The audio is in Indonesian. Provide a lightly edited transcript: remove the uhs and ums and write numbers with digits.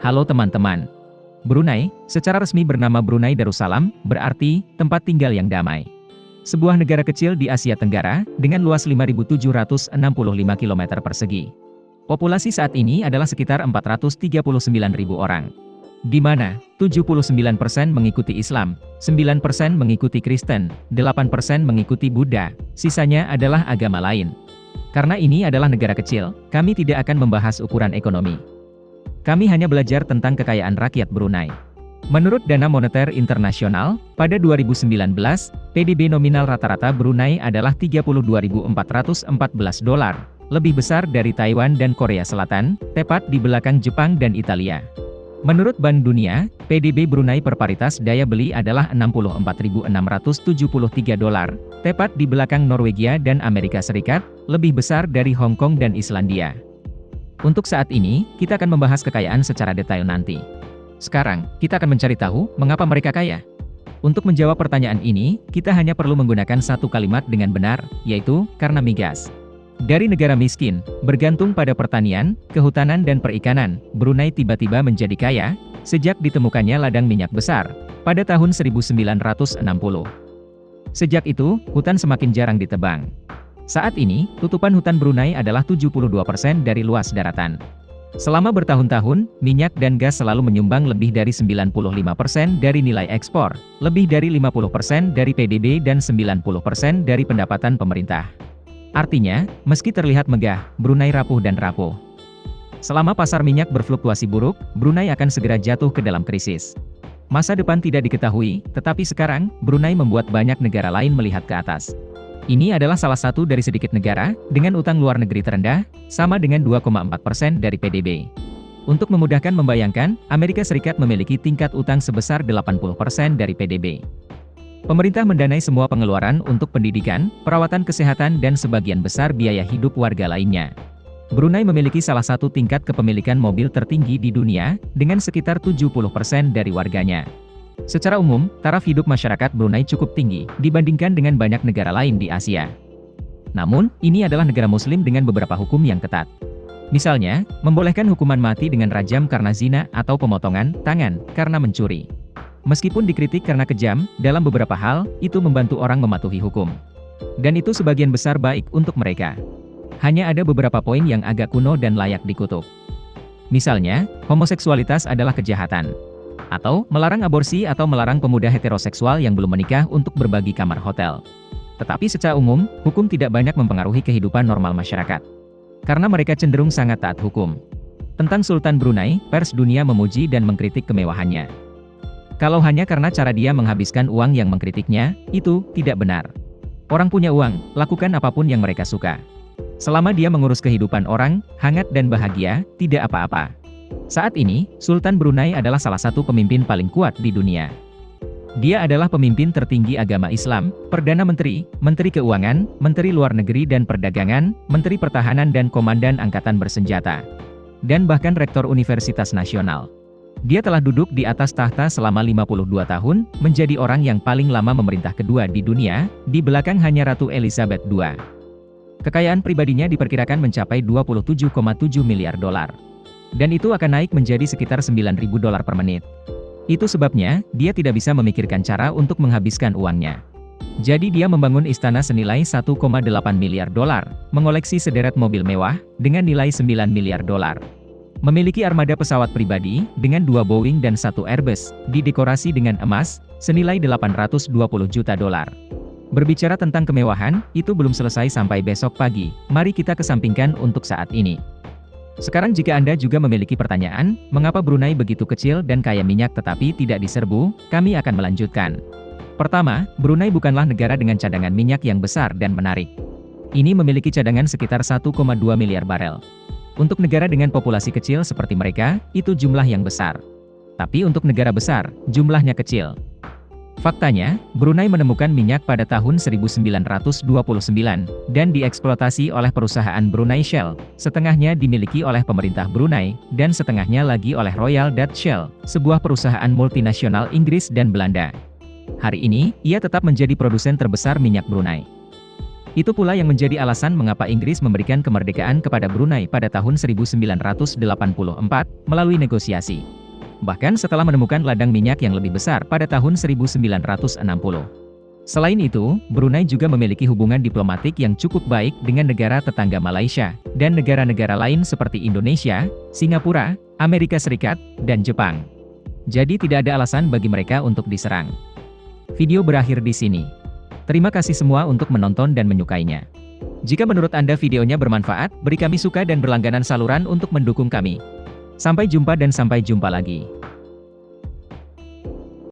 Halo teman-teman. Brunei, secara resmi bernama Brunei Darussalam, berarti tempat tinggal yang damai. Sebuah negara kecil di Asia Tenggara, dengan luas 5.765 km persegi. Populasi saat ini adalah sekitar 439.000 orang. Di mana, 79% mengikuti Islam, 9% mengikuti Kristen, 8% mengikuti Buddha, sisanya adalah agama lain. Karena ini adalah negara kecil, kami tidak akan membahas ukuran ekonomi. Kami hanya belajar tentang kekayaan rakyat Brunei. Menurut Dana Moneter Internasional, pada 2019, PDB nominal rata-rata Brunei adalah 32.414 dolar, lebih besar dari Taiwan dan Korea Selatan, tepat di belakang Jepang dan Italia. Menurut Bank Dunia, PDB Brunei per paritas daya beli adalah 64.673 dolar, tepat di belakang Norwegia dan Amerika Serikat, lebih besar dari Hong Kong dan Islandia. Untuk saat ini, kita akan membahas kekayaan secara detail nanti. Sekarang, kita akan mencari tahu, mengapa mereka kaya. Untuk menjawab pertanyaan ini, kita hanya perlu menggunakan satu kalimat dengan benar, yaitu, karena migas. Dari negara miskin, bergantung pada pertanian, kehutanan dan perikanan, Brunei tiba-tiba menjadi kaya, sejak ditemukannya ladang minyak besar, pada tahun 1960. Sejak itu, hutan semakin jarang ditebang. Saat ini, tutupan hutan Brunei adalah 72% dari luas daratan. Selama bertahun-tahun, minyak dan gas selalu menyumbang lebih dari 95% dari nilai ekspor, lebih dari 50% dari PDB dan 90% dari pendapatan pemerintah. Artinya, meski terlihat megah, Brunei rapuh dan rapuh. Selama pasar minyak berfluktuasi buruk, Brunei akan segera jatuh ke dalam krisis. Masa depan tidak diketahui, tetapi sekarang, Brunei membuat banyak negara lain melihat ke atas. Ini adalah salah satu dari sedikit negara, dengan utang luar negeri terendah, sama dengan 2,4% dari PDB. Untuk memudahkan membayangkan, Amerika Serikat memiliki tingkat utang sebesar 80% dari PDB. Pemerintah mendanai semua pengeluaran untuk pendidikan, perawatan kesehatan dan sebagian besar biaya hidup warga lainnya. Brunei memiliki salah satu tingkat kepemilikan mobil tertinggi di dunia, dengan sekitar 70% dari warganya. Secara umum, taraf hidup masyarakat Brunei cukup tinggi, dibandingkan dengan banyak negara lain di Asia. Namun, ini adalah negara muslim dengan beberapa hukum yang ketat. Misalnya, membolehkan hukuman mati dengan rajam karena zina atau pemotongan tangan karena mencuri. Meskipun dikritik karena kejam, dalam beberapa hal, itu membantu orang mematuhi hukum. Dan itu sebagian besar baik untuk mereka. Hanya ada beberapa poin yang agak kuno dan layak dikutuk. Misalnya, homoseksualitas adalah kejahatan. Atau, melarang aborsi atau melarang pemuda heteroseksual yang belum menikah untuk berbagi kamar hotel. Tetapi secara umum, hukum tidak banyak mempengaruhi kehidupan normal masyarakat. Karena mereka cenderung sangat taat hukum. Tentang Sultan Brunei, pers dunia memuji dan mengkritik kemewahannya. Kalau hanya karena cara dia menghabiskan uang yang mengkritiknya, itu tidak benar. Orang punya uang, lakukan apapun yang mereka suka. Selama dia mengurus kehidupan orang, hangat dan bahagia, tidak apa-apa. Saat ini, Sultan Brunei adalah salah satu pemimpin paling kuat di dunia. Dia adalah pemimpin tertinggi agama Islam, Perdana Menteri, Menteri Keuangan, Menteri Luar Negeri dan Perdagangan, Menteri Pertahanan dan Komandan Angkatan Bersenjata. Dan bahkan Rektor Universitas Nasional. Dia telah duduk di atas tahta selama 52 tahun, menjadi orang yang paling lama memerintah kedua di dunia, di belakang hanya Ratu Elizabeth II. Kekayaan pribadinya diperkirakan mencapai 27,7 miliar dolar. Dan itu akan naik menjadi sekitar 9.000 dolar per menit. Itu sebabnya, dia tidak bisa memikirkan cara untuk menghabiskan uangnya. Jadi dia membangun istana senilai 1,8 miliar dolar, mengoleksi sederet mobil mewah, dengan nilai 9 miliar dolar. Memiliki armada pesawat pribadi, dengan 2 Boeing dan 1 Airbus, didekorasi dengan emas, senilai 820 juta dolar. Berbicara tentang kemewahan, itu belum selesai sampai besok pagi, mari kita kesampingkan untuk saat ini. Sekarang jika Anda juga memiliki pertanyaan, mengapa Brunei begitu kecil dan kaya minyak tetapi tidak diserbu, kami akan melanjutkan. Pertama, Brunei bukanlah negara dengan cadangan minyak yang besar dan menarik. Ini memiliki cadangan sekitar 1,2 miliar barel. Untuk negara dengan populasi kecil seperti mereka, itu jumlah yang besar. Tapi untuk negara besar, jumlahnya kecil. Faktanya, Brunei menemukan minyak pada tahun 1929, dan dieksploitasi oleh perusahaan Brunei Shell, setengahnya dimiliki oleh pemerintah Brunei, dan setengahnya lagi oleh Royal Dutch Shell, sebuah perusahaan multinasional Inggris dan Belanda. Hari ini, ia tetap menjadi produsen terbesar minyak Brunei. Itu pula yang menjadi alasan mengapa Inggris memberikan kemerdekaan kepada Brunei pada tahun 1984, melalui negosiasi. bahkan setelah menemukan ladang minyak yang lebih besar pada tahun 1960. Selain itu, Brunei juga memiliki hubungan diplomatik yang cukup baik dengan negara tetangga Malaysia, dan negara-negara lain seperti Indonesia, Singapura, Amerika Serikat, dan Jepang. Jadi tidak ada alasan bagi mereka untuk diserang. Video berakhir di sini. Terima kasih semua untuk menonton dan menyukainya. Jika menurut Anda videonya bermanfaat, beri kami suka dan berlangganan saluran untuk mendukung kami. Sampai jumpa dan sampai jumpa lagi.